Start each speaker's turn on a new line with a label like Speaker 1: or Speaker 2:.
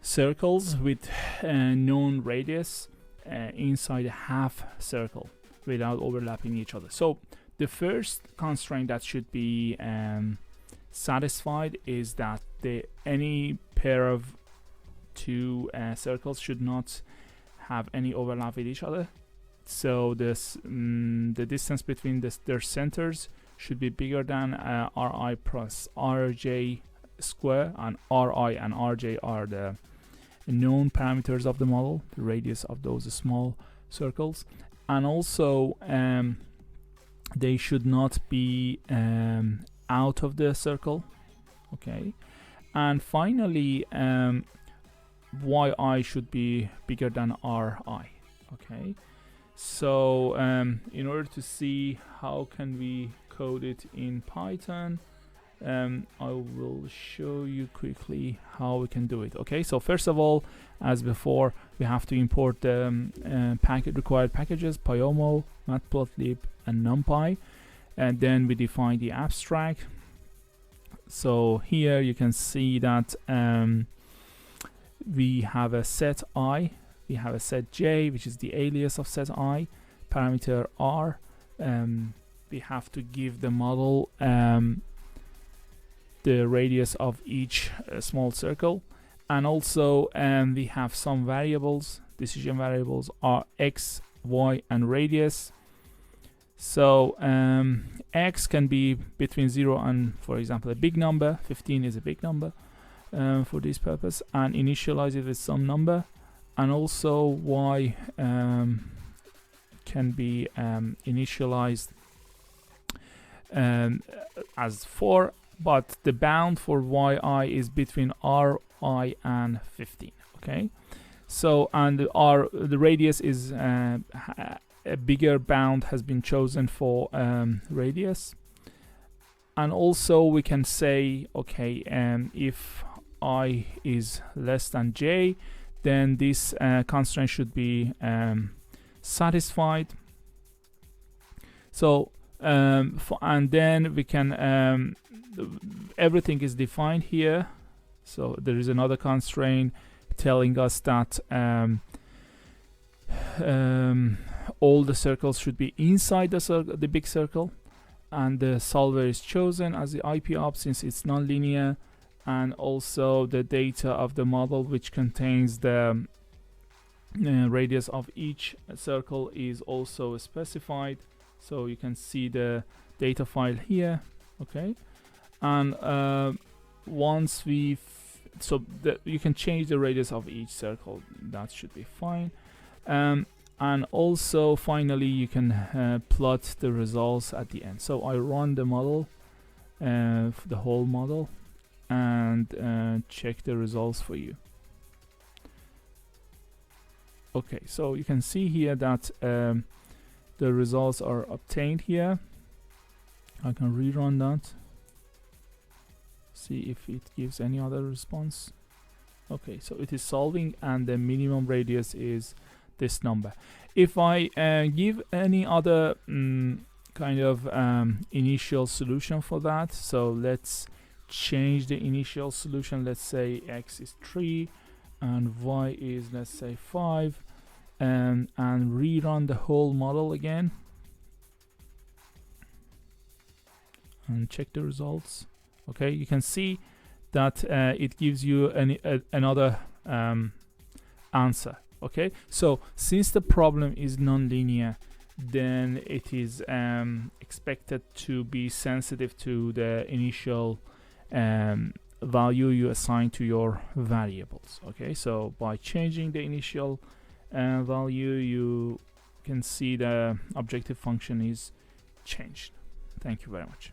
Speaker 1: circles with known radius inside a half circle without overlapping each other. So the first constraint that should be satisfied is that any pair of two circles should not have any overlap with each other. So the distance between their centers should be bigger than Ri plus Rj square, and Ri and Rj are the known parameters of the model, the radius of those small circles. And also they should not be out of the circle. Okay, and finally yi should be bigger than Ri. Okay, so in order to see how can we code it in Python, I will show you quickly how we can do it. Okay, so first of all, as before, we have to import the required packages: Pyomo, Matplotlib, and NumPy, and then we define the abstract. So here you can see that we have a set I, we have a set j, which is the alias of set I, parameter r. We have to give the model the radius of each small circle, and also we have some variables, decision variables are x, y, and radius. So x can be between 0 and, for example, a big number. 15 is a big number for this purpose, and initialize it with some number. And also y can be initialized as 4, but the bound for yi is between Ri and 15. Okay, so and the radius is a bigger bound has been chosen for radius. And also we can say, okay, if I is less than j, then this constraint should be satisfied. So and then we can everything is defined here. So there is another constraint telling us that all the circles should be inside the big circle, and the solver is chosen as the IP-op since it's non-linear, and also the data of the model, which contains the radius of each circle, is also specified. So you can see the data file here. Okay, and once we you can change the radius of each circle, that should be fine. And also finally you can plot the results at the end. So I run the model, the whole model, and check the results for you. Okay, so you can see here that the results are obtained here. I can rerun that, see if it gives any other response. Okay, so it is solving, and the minimum radius is this number. If I give any other kind of initial solution for that, so let's change the initial solution. Let's say x is 3 and y is, let's say, 5, and rerun the whole model again and check the results. Okay, you can see that it gives you another answer. Okay, so since the problem is non-linear, then it is expected to be sensitive to the initial value you assign to your variables. Okay, so by changing the initial value, you can see the objective function is changed. Thank you very much.